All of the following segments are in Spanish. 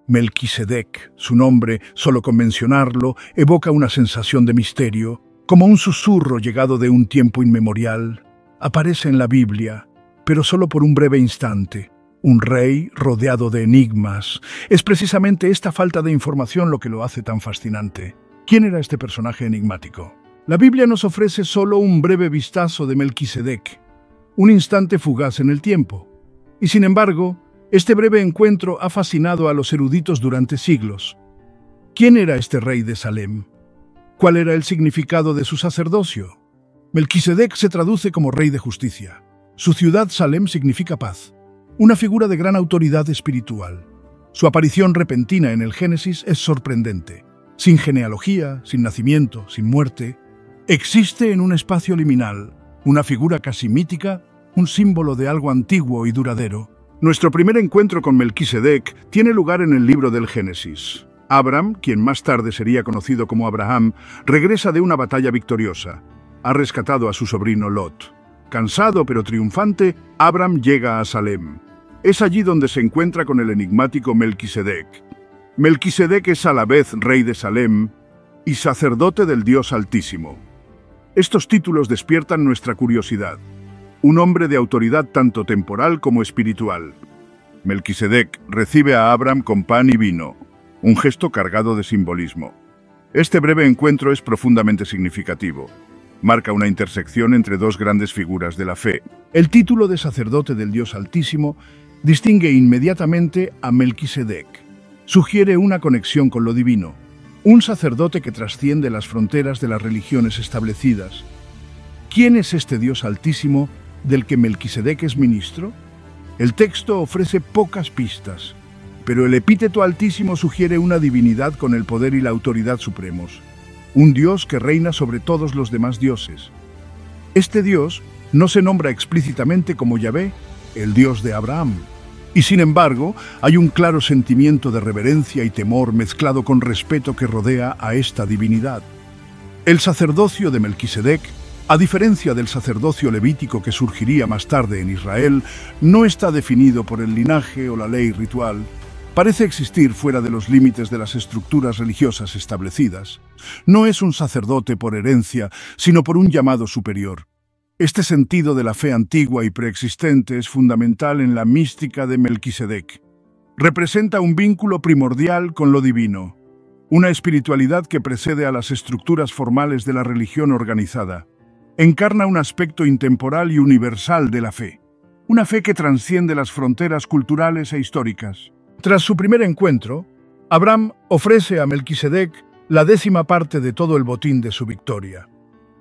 Melquisedec, su nombre, solo con mencionarlo, evoca una sensación de misterio, como un susurro llegado de un tiempo inmemorial. Aparece en la Biblia, pero solo por un breve instante. Un rey rodeado de enigmas. Es precisamente esta falta de información lo que lo hace tan fascinante. ¿Quién era este personaje enigmático? La Biblia nos ofrece solo un breve vistazo de Melquisedec, un instante fugaz en el tiempo. Y sin embargo, este breve encuentro ha fascinado a los eruditos durante siglos. ¿Quién era este rey de Salem? ¿Cuál era el significado de su sacerdocio? Melquisedec se traduce como rey de justicia. Su ciudad Salem significa paz, una figura de gran autoridad espiritual. Su aparición repentina en el Génesis es sorprendente. Sin genealogía, sin nacimiento, sin muerte, existe en un espacio liminal, una figura casi mítica, un símbolo de algo antiguo y duradero. Nuestro primer encuentro con Melquisedec tiene lugar en el libro del Génesis. Abram, quien más tarde sería conocido como Abraham, regresa de una batalla victoriosa. Ha rescatado a su sobrino Lot. Cansado pero triunfante, Abram llega a Salem. Es allí donde se encuentra con el enigmático Melquisedec. Melquisedec es a la vez rey de Salem y sacerdote del Dios Altísimo. Estos títulos despiertan nuestra curiosidad. Un hombre de autoridad tanto temporal como espiritual. Melquisedec recibe a Abram con pan y vino, un gesto cargado de simbolismo. Este breve encuentro es profundamente significativo. Marca una intersección entre dos grandes figuras de la fe. El título de sacerdote del Dios Altísimo distingue inmediatamente a Melquisedec. Sugiere una conexión con lo divino, un sacerdote que trasciende las fronteras de las religiones establecidas. ¿Quién es este Dios Altísimo del que Melquisedec es ministro? El texto ofrece pocas pistas, pero el epíteto Altísimo sugiere una divinidad con el poder y la autoridad supremos, un Dios que reina sobre todos los demás dioses. Este Dios no se nombra explícitamente como Yahvé, el Dios de Abraham. Y sin embargo, hay un claro sentimiento de reverencia y temor mezclado con respeto que rodea a esta divinidad. El sacerdocio de Melquisedec, a diferencia del sacerdocio levítico que surgiría más tarde en Israel, no está definido por el linaje o la ley ritual. Parece existir fuera de los límites de las estructuras religiosas establecidas. No es un sacerdote por herencia, sino por un llamado superior. Este sentido de la fe antigua y preexistente es fundamental en la mística de Melquisedec. Representa un vínculo primordial con lo divino, una espiritualidad que precede a las estructuras formales de la religión organizada. Encarna un aspecto intemporal y universal de la fe, una fe que trasciende las fronteras culturales e históricas. Tras su primer encuentro, Abraham ofrece a Melquisedec la 10ª parte de todo el botín de su victoria.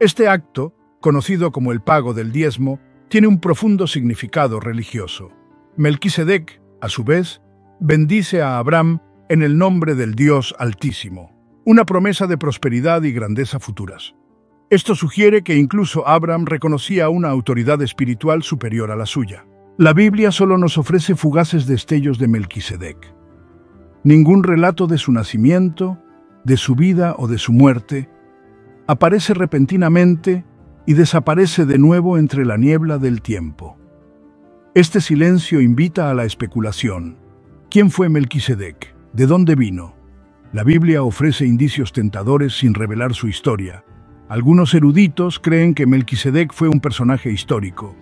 Este acto, conocido como el pago del diezmo, tiene un profundo significado religioso. Melquisedec, a su vez, bendice a Abraham en el nombre del Dios Altísimo, una promesa de prosperidad y grandeza futuras. Esto sugiere que incluso Abraham reconocía una autoridad espiritual superior a la suya. La Biblia solo nos ofrece fugaces destellos de Melquisedec. Ningún relato de su nacimiento, de su vida o de su muerte aparece repentinamente y desaparece de nuevo entre la niebla del tiempo. Este silencio invita a la especulación. ¿Quién fue Melquisedec? ¿De dónde vino? La Biblia ofrece indicios tentadores sin revelar su historia. Algunos eruditos creen que Melquisedec fue un personaje histórico,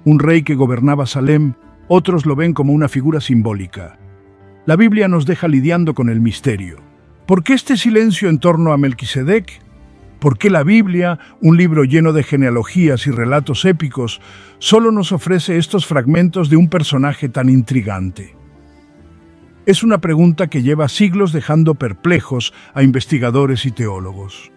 un rey que gobernaba Salem. Otros lo ven como una figura simbólica. La Biblia nos deja lidiando con el misterio. ¿Por qué este silencio en torno a Melquisedec? ¿Por qué la Biblia, un libro lleno de genealogías y relatos épicos, solo nos ofrece estos fragmentos de un personaje tan intrigante? Es una pregunta que lleva siglos dejando perplejos a investigadores y teólogos.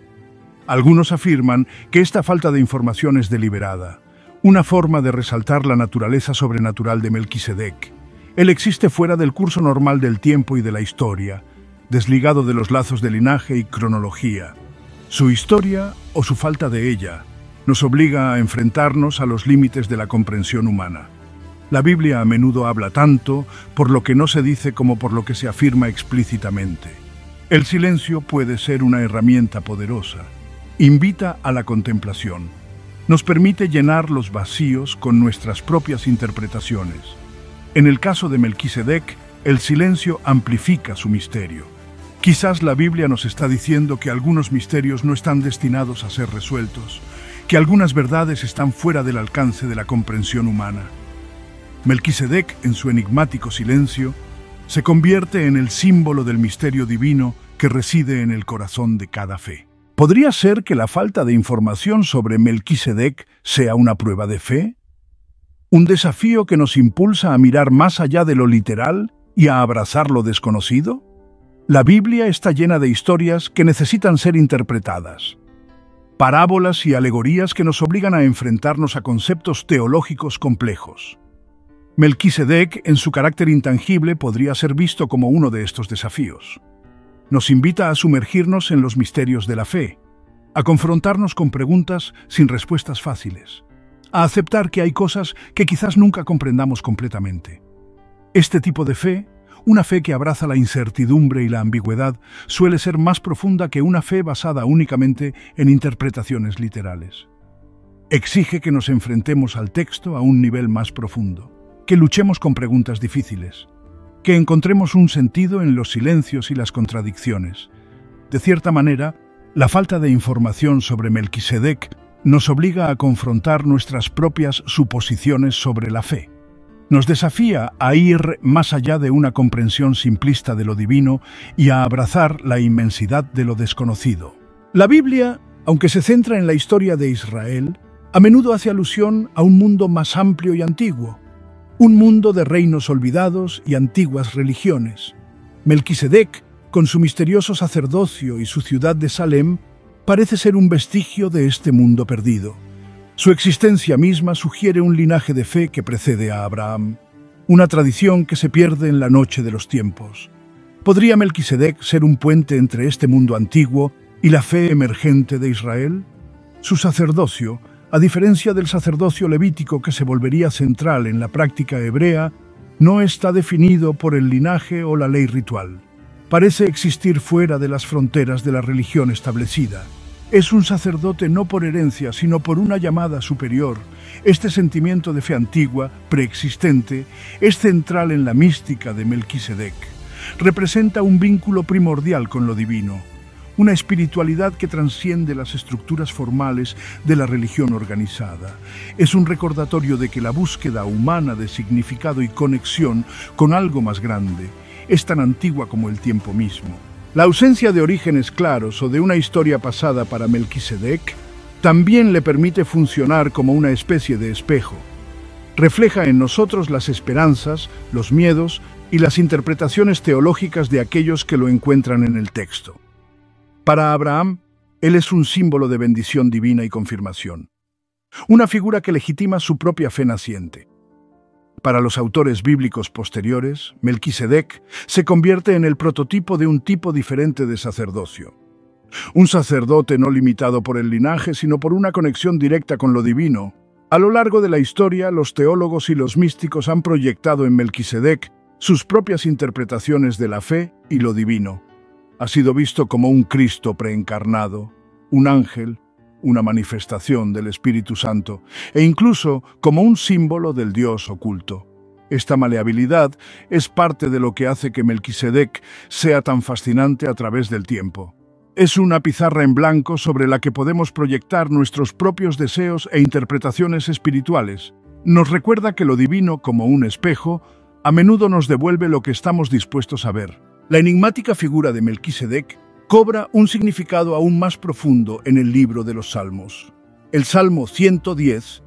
Algunos afirman que esta falta de información es deliberada, una forma de resaltar la naturaleza sobrenatural de Melquisedec. Él existe fuera del curso normal del tiempo y de la historia, desligado de los lazos de linaje y cronología. Su historia, o su falta de ella, nos obliga a enfrentarnos a los límites de la comprensión humana. La Biblia a menudo habla tanto por lo que no se dice como por lo que se afirma explícitamente. El silencio puede ser una herramienta poderosa. Invita a la contemplación. Nos permite llenar los vacíos con nuestras propias interpretaciones. En el caso de Melquisedec, El silencio amplifica su misterio. Quizás la Biblia nos está diciendo que algunos misterios no están destinados a ser resueltos, que algunas verdades están fuera del alcance de la comprensión humana. Melquisedec, en su enigmático silencio, se convierte en el símbolo del misterio divino que reside en el corazón de cada fe. ¿Podría ser que la falta de información sobre Melquisedec sea una prueba de fe? ¿Un desafío que nos impulsa a mirar más allá de lo literal y a abrazar lo desconocido? La Biblia está llena de historias que necesitan ser interpretadas. Parábolas y alegorías que nos obligan a enfrentarnos a conceptos teológicos complejos. Melquisedec, en su carácter intangible, podría ser visto como uno de estos desafíos. Nos invita a sumergirnos en los misterios de la fe, a confrontarnos con preguntas sin respuestas fáciles, a aceptar que hay cosas que quizás nunca comprendamos completamente. Este tipo de fe, una fe que abraza la incertidumbre y la ambigüedad, suele ser más profunda que una fe basada únicamente en interpretaciones literales. Exige que nos enfrentemos al texto a un nivel más profundo, que luchemos con preguntas difíciles, que encontremos un sentido en los silencios y las contradicciones. De cierta manera, la falta de información sobre Melquisedec nos obliga a confrontar nuestras propias suposiciones sobre la fe. Nos desafía a ir más allá de una comprensión simplista de lo divino y a abrazar la inmensidad de lo desconocido. La Biblia, aunque se centra en la historia de Israel, a menudo hace alusión a un mundo más amplio y antiguo, un mundo de reinos olvidados y antiguas religiones. Melquisedec, con su misterioso sacerdocio y su ciudad de Salem, parece ser un vestigio de este mundo perdido. Su existencia misma sugiere un linaje de fe que precede a Abraham, una tradición que se pierde en la noche de los tiempos. ¿Podría Melquisedec ser un puente entre este mundo antiguo y la fe emergente de Israel? Su sacerdocio, a diferencia del sacerdocio levítico que se volvería central en la práctica hebrea, no está definido por el linaje o la ley ritual. Parece existir fuera de las fronteras de la religión establecida. Es un sacerdote no por herencia, sino por una llamada superior. Este sentimiento de fe antigua, preexistente, es central en la mística de Melquisedec. Representa un vínculo primordial con lo divino, una espiritualidad que trasciende las estructuras formales de la religión organizada. Es un recordatorio de que la búsqueda humana de significado y conexión con algo más grande es tan antigua como el tiempo mismo. La ausencia de orígenes claros o de una historia pasada para Melquisedec también le permite funcionar como una especie de espejo. Refleja en nosotros las esperanzas, los miedos y las interpretaciones teológicas de aquellos que lo encuentran en el texto. Para Abraham, él es un símbolo de bendición divina y confirmación, una figura que legitima su propia fe naciente. Para los autores bíblicos posteriores, Melquisedec se convierte en el prototipo de un tipo diferente de sacerdocio. Un sacerdote no limitado por el linaje, sino por una conexión directa con lo divino. A lo largo de la historia, los teólogos y los místicos han proyectado en Melquisedec sus propias interpretaciones de la fe y lo divino. Ha sido visto como un Cristo preencarnado, un ángel, una manifestación del Espíritu Santo, e incluso como un símbolo del Dios oculto. Esta maleabilidad es parte de lo que hace que Melquisedec sea tan fascinante a través del tiempo. Es una pizarra en blanco sobre la que podemos proyectar nuestros propios deseos e interpretaciones espirituales. Nos recuerda que lo divino, como un espejo, a menudo nos devuelve lo que estamos dispuestos a ver. La enigmática figura de Melquisedec cobra un significado aún más profundo en el libro de los Salmos. El Salmo 110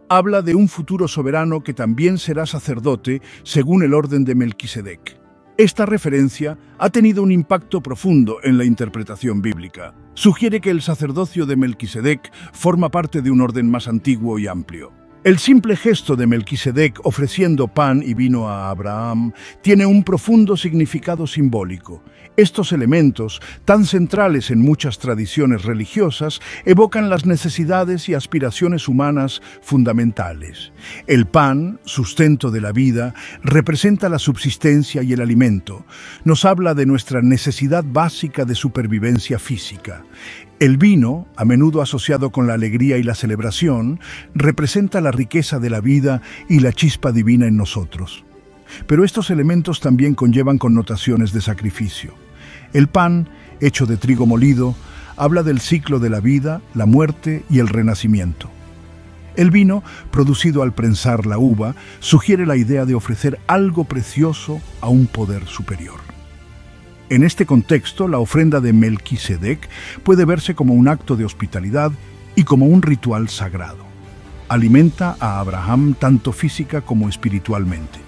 habla de un futuro soberano que también será sacerdote según el orden de Melquisedec. Esta referencia ha tenido un impacto profundo en la interpretación bíblica. Sugiere que el sacerdocio de Melquisedec forma parte de un orden más antiguo y amplio. El simple gesto de Melquisedec ofreciendo pan y vino a Abraham tiene un profundo significado simbólico. Estos elementos, tan centrales en muchas tradiciones religiosas, evocan las necesidades y aspiraciones humanas fundamentales. El pan, sustento de la vida, representa la subsistencia y el alimento. Nos habla de nuestra necesidad básica de supervivencia física. El vino, a menudo asociado con la alegría y la celebración, representa la riqueza de la vida y la chispa divina en nosotros. Pero estos elementos también conllevan connotaciones de sacrificio. El pan, hecho de trigo molido, habla del ciclo de la vida, la muerte y el renacimiento. El vino, producido al prensar la uva, sugiere la idea de ofrecer algo precioso a un poder superior. En este contexto, la ofrenda de Melquisedec puede verse como un acto de hospitalidad y como un ritual sagrado. Alimenta a Abraham tanto física como espiritualmente.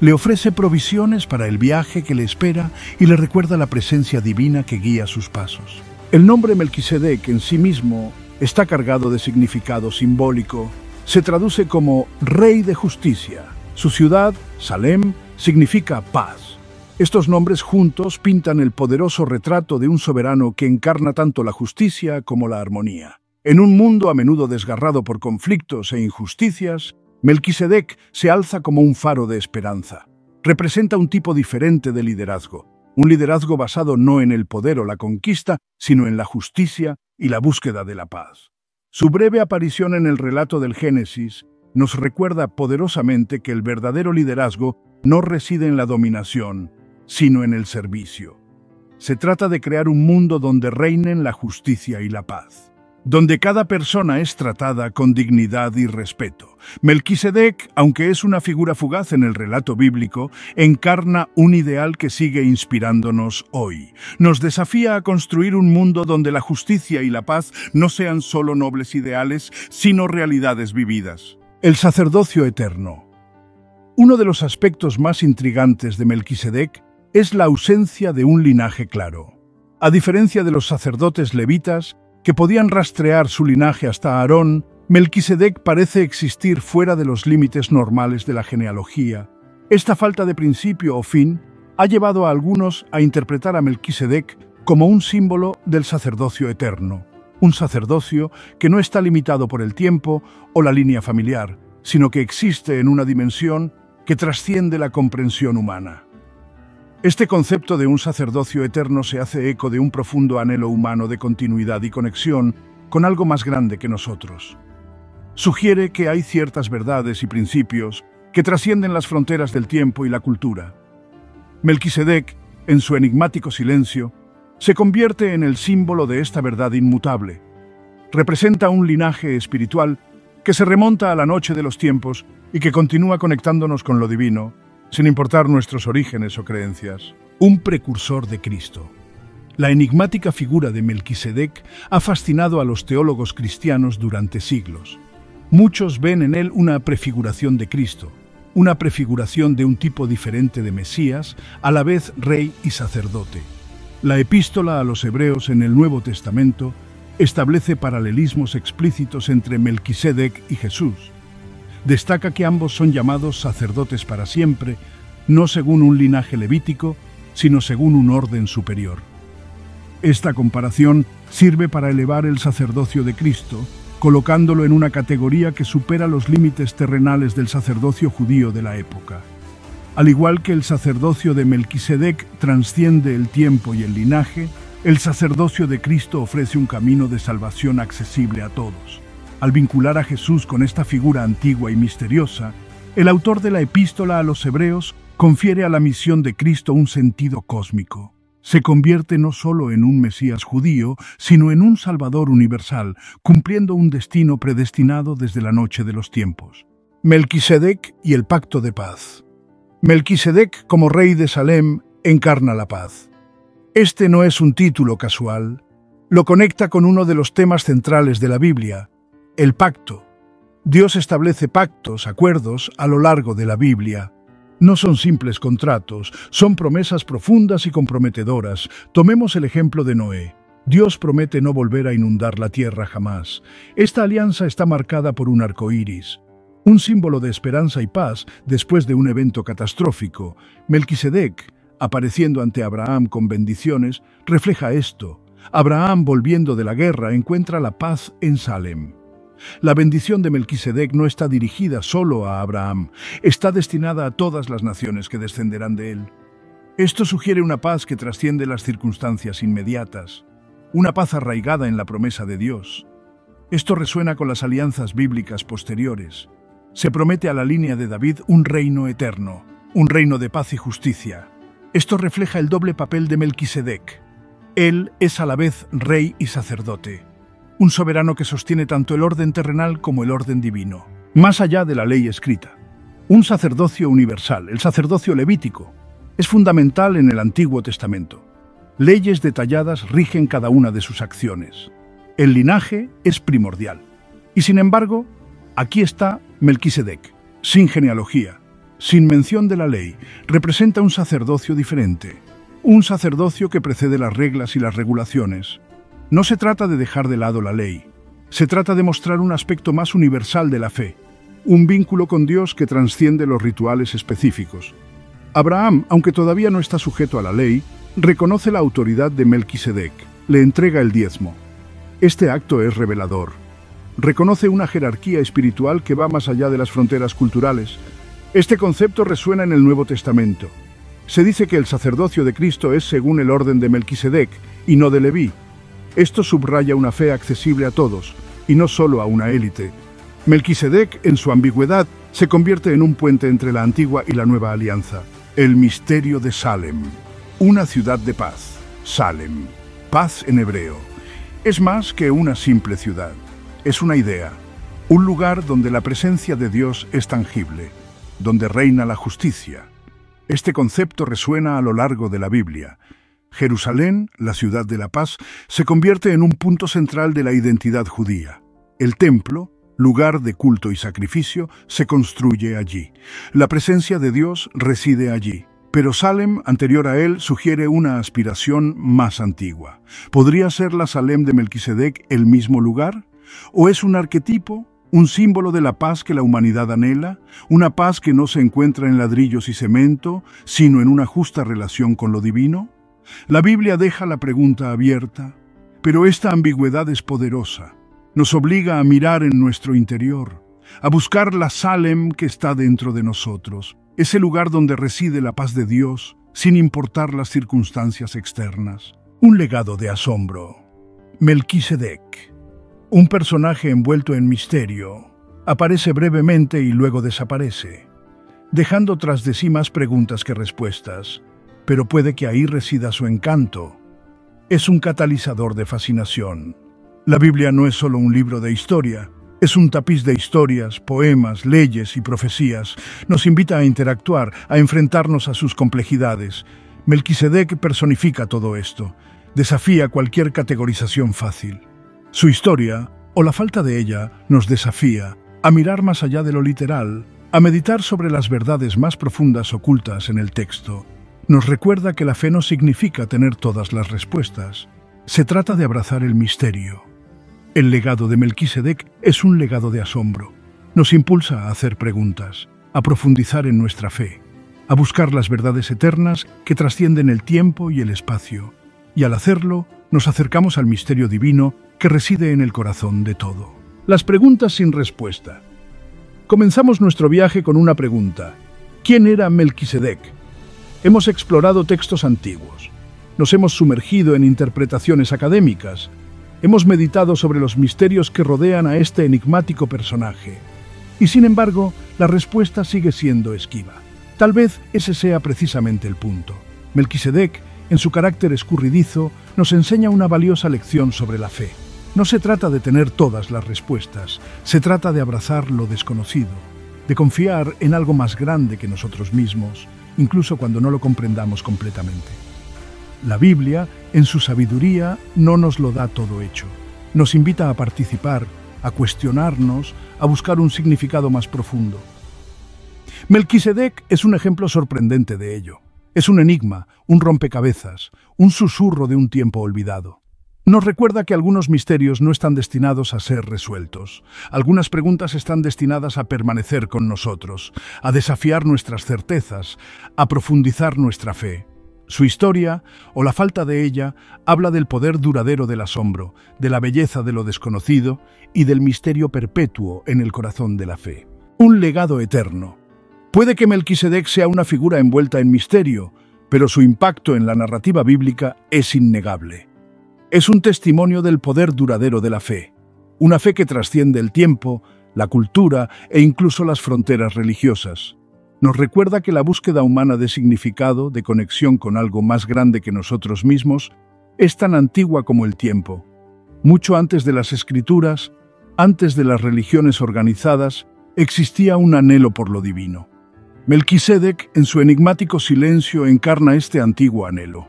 Le ofrece provisiones para el viaje que le espera y le recuerda la presencia divina que guía sus pasos. El nombre Melquisedec en sí mismo está cargado de significado simbólico. Se traduce como Rey de Justicia. Su ciudad, Salem, significa paz. Estos nombres juntos pintan el poderoso retrato de un soberano que encarna tanto la justicia como la armonía. En un mundo a menudo desgarrado por conflictos e injusticias, Melquisedec se alza como un faro de esperanza. Representa un tipo diferente de liderazgo, un liderazgo basado no en el poder o la conquista, sino en la justicia y la búsqueda de la paz. Su breve aparición en el relato del Génesis nos recuerda poderosamente que el verdadero liderazgo no reside en la dominación, sino en el servicio. Se trata de crear un mundo donde reinen la justicia y la paz, donde cada persona es tratada con dignidad y respeto. Melquisedec, aunque es una figura fugaz en el relato bíblico, encarna un ideal que sigue inspirándonos hoy. Nos desafía a construir un mundo donde la justicia y la paz no sean solo nobles ideales, sino realidades vividas. El sacerdocio eterno. Uno de los aspectos más intrigantes de Melquisedec es la ausencia de un linaje claro. A diferencia de los sacerdotes levitas, que podían rastrear su linaje hasta Aarón, Melquisedec parece existir fuera de los límites normales de la genealogía. Esta falta de principio o fin ha llevado a algunos a interpretar a Melquisedec como un símbolo del sacerdocio eterno, un sacerdocio que no está limitado por el tiempo o la línea familiar, sino que existe en una dimensión que trasciende la comprensión humana. Este concepto de un sacerdocio eterno se hace eco de un profundo anhelo humano de continuidad y conexión con algo más grande que nosotros. Sugiere que hay ciertas verdades y principios que trascienden las fronteras del tiempo y la cultura. Melquisedec, en su enigmático silencio, se convierte en el símbolo de esta verdad inmutable. Representa un linaje espiritual que se remonta a la noche de los tiempos y que continúa conectándonos con lo divino, sin importar nuestros orígenes o creencias. Un precursor de Cristo. La enigmática figura de Melquisedec ha fascinado a los teólogos cristianos durante siglos. Muchos ven en él una prefiguración de Cristo, una prefiguración de un tipo diferente de Mesías, a la vez rey y sacerdote. La epístola a los Hebreos en el Nuevo Testamento establece paralelismos explícitos entre Melquisedec y Jesús. Destaca que ambos son llamados sacerdotes para siempre, no según un linaje levítico, sino según un orden superior. Esta comparación sirve para elevar el sacerdocio de Cristo, colocándolo en una categoría que supera los límites terrenales del sacerdocio judío de la época. Al igual que el sacerdocio de Melquisedec trasciende el tiempo y el linaje, el sacerdocio de Cristo ofrece un camino de salvación accesible a todos. Al vincular a Jesús con esta figura antigua y misteriosa, el autor de la epístola a los Hebreos confiere a la misión de Cristo un sentido cósmico. Se convierte no solo en un Mesías judío, sino en un Salvador universal, cumpliendo un destino predestinado desde la noche de los tiempos. Melquisedec y el pacto de paz. Melquisedec, como rey de Salem, encarna la paz. Este no es un título casual. Lo conecta con uno de los temas centrales de la Biblia, el pacto. Dios establece pactos, acuerdos, a lo largo de la Biblia. No son simples contratos, son promesas profundas y comprometedoras. Tomemos el ejemplo de Noé. Dios promete no volver a inundar la tierra jamás. Esta alianza está marcada por un arco iris, un símbolo de esperanza y paz después de un evento catastrófico. Melquisedec, apareciendo ante Abraham con bendiciones, refleja esto. Abraham, volviendo de la guerra, encuentra la paz en Salem. La bendición de Melquisedec no está dirigida solo a Abraham, está destinada a todas las naciones que descenderán de él. Esto sugiere una paz que trasciende las circunstancias inmediatas, una paz arraigada en la promesa de Dios. Esto resuena con las alianzas bíblicas posteriores. Se promete a la línea de David un reino eterno, un reino de paz y justicia. Esto refleja el doble papel de Melquisedec. Él es a la vez rey y sacerdote, un soberano que sostiene tanto el orden terrenal como el orden divino, más allá de la ley escrita. Un sacerdocio universal, el sacerdocio levítico, es fundamental en el Antiguo Testamento. Leyes detalladas rigen cada una de sus acciones. El linaje es primordial. Y sin embargo, aquí está Melquisedec, sin genealogía, sin mención de la ley, representa un sacerdocio diferente, un sacerdocio que precede las reglas y las regulaciones. No se trata de dejar de lado la ley, se trata de mostrar un aspecto más universal de la fe, un vínculo con Dios que trasciende los rituales específicos. Abraham, aunque todavía no está sujeto a la ley, reconoce la autoridad de Melquisedec, le entrega el diezmo. Este acto es revelador. Reconoce una jerarquía espiritual que va más allá de las fronteras culturales. Este concepto resuena en el Nuevo Testamento. Se dice que el sacerdocio de Cristo es según el orden de Melquisedec y no de Leví. Esto subraya una fe accesible a todos, y no solo a una élite. Melquisedec, en su ambigüedad, se convierte en un puente entre la antigua y la nueva alianza. El misterio de Salem, una ciudad de paz. Salem, paz en hebreo. Es más que una simple ciudad. Es una idea, un lugar donde la presencia de Dios es tangible, donde reina la justicia. Este concepto resuena a lo largo de la Biblia. Jerusalén, la ciudad de la paz, se convierte en un punto central de la identidad judía. El templo, lugar de culto y sacrificio, se construye allí. La presencia de Dios reside allí. Pero Salem, anterior a él, sugiere una aspiración más antigua. ¿Podría ser la Salem de Melquisedec el mismo lugar? ¿O es un arquetipo, un símbolo de la paz que la humanidad anhela? ¿Una paz que no se encuentra en ladrillos y cemento, sino en una justa relación con lo divino? La Biblia deja la pregunta abierta, pero esta ambigüedad es poderosa. Nos obliga a mirar en nuestro interior, a buscar la Salem que está dentro de nosotros, ese lugar donde reside la paz de Dios, sin importar las circunstancias externas. Un legado de asombro. Melquisedec, un personaje envuelto en misterio, aparece brevemente y luego desaparece, dejando tras de sí más preguntas que respuestas, pero puede que ahí resida su encanto. Es un catalizador de fascinación. La Biblia no es solo un libro de historia, es un tapiz de historias, poemas, leyes y profecías. Nos invita a interactuar, a enfrentarnos a sus complejidades. Melquisedec personifica todo esto, desafía cualquier categorización fácil. Su historia, o la falta de ella, nos desafía a mirar más allá de lo literal, a meditar sobre las verdades más profundas ocultas en el texto. Nos recuerda que la fe no significa tener todas las respuestas. Se trata de abrazar el misterio. El legado de Melquisedec es un legado de asombro. Nos impulsa a hacer preguntas, a profundizar en nuestra fe, a buscar las verdades eternas que trascienden el tiempo y el espacio. Y al hacerlo, nos acercamos al misterio divino que reside en el corazón de todo. Las preguntas sin respuesta. Comenzamos nuestro viaje con una pregunta. ¿Quién era Melquisedec? Hemos explorado textos antiguos. Nos hemos sumergido en interpretaciones académicas. Hemos meditado sobre los misterios que rodean a este enigmático personaje. Y sin embargo, la respuesta sigue siendo esquiva. Tal vez ese sea precisamente el punto. Melquisedec, en su carácter escurridizo, nos enseña una valiosa lección sobre la fe. No se trata de tener todas las respuestas, se trata de abrazar lo desconocido, de confiar en algo más grande que nosotros mismos, incluso cuando no lo comprendamos completamente. La Biblia, en su sabiduría, no nos lo da todo hecho. Nos invita a participar, a cuestionarnos, a buscar un significado más profundo. Melquisedec es un ejemplo sorprendente de ello. Es un enigma, un rompecabezas, un susurro de un tiempo olvidado. Nos recuerda que algunos misterios no están destinados a ser resueltos. Algunas preguntas están destinadas a permanecer con nosotros, a desafiar nuestras certezas, a profundizar nuestra fe. Su historia, o la falta de ella, habla del poder duradero del asombro, de la belleza de lo desconocido y del misterio perpetuo en el corazón de la fe. Un legado eterno. Puede que Melquisedec sea una figura envuelta en misterio, pero su impacto en la narrativa bíblica es innegable. Es un testimonio del poder duradero de la fe, una fe que trasciende el tiempo, la cultura e incluso las fronteras religiosas. Nos recuerda que la búsqueda humana de significado, de conexión con algo más grande que nosotros mismos, es tan antigua como el tiempo. Mucho antes de las escrituras, antes de las religiones organizadas, existía un anhelo por lo divino. Melquisedec, en su enigmático silencio, encarna este antiguo anhelo.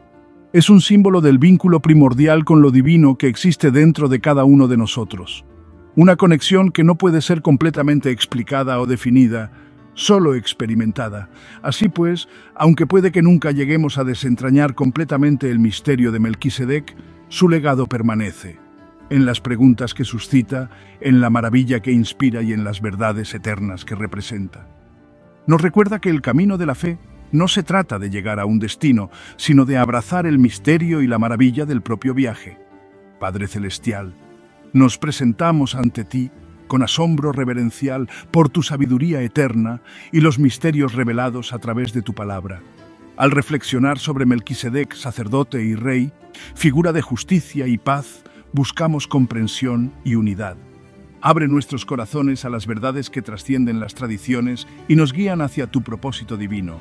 Es un símbolo del vínculo primordial con lo divino que existe dentro de cada uno de nosotros. Una conexión que no puede ser completamente explicada o definida, solo experimentada. Así pues, aunque puede que nunca lleguemos a desentrañar completamente el misterio de Melquisedec, su legado permanece, en las preguntas que suscita, en la maravilla que inspira y en las verdades eternas que representa. Nos recuerda que el camino de la fe no se trata de llegar a un destino, sino de abrazar el misterio y la maravilla del propio viaje. Padre Celestial, nos presentamos ante ti con asombro reverencial por tu sabiduría eterna y los misterios revelados a través de tu palabra. Al reflexionar sobre Melquisedec, sacerdote y rey, figura de justicia y paz, buscamos comprensión y unidad. Abre nuestros corazones a las verdades que trascienden las tradiciones y nos guían hacia tu propósito divino.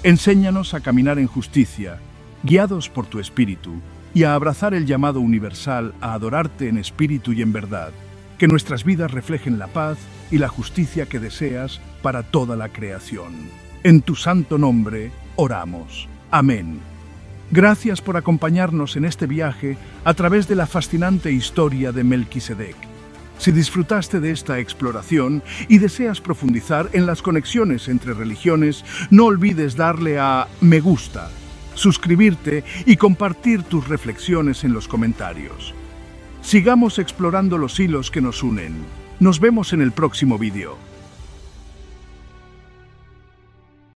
Enséñanos a caminar en justicia, guiados por tu espíritu, y a abrazar el llamado universal a adorarte en espíritu y en verdad. Que nuestras vidas reflejen la paz y la justicia que deseas para toda la creación. En tu santo nombre oramos. Amén. Gracias por acompañarnos en este viaje a través de la fascinante historia de Melquisedec. Si disfrutaste de esta exploración y deseas profundizar en las conexiones entre religiones, no olvides darle a me gusta, suscribirte y compartir tus reflexiones en los comentarios. Sigamos explorando los hilos que nos unen. Nos vemos en el próximo video.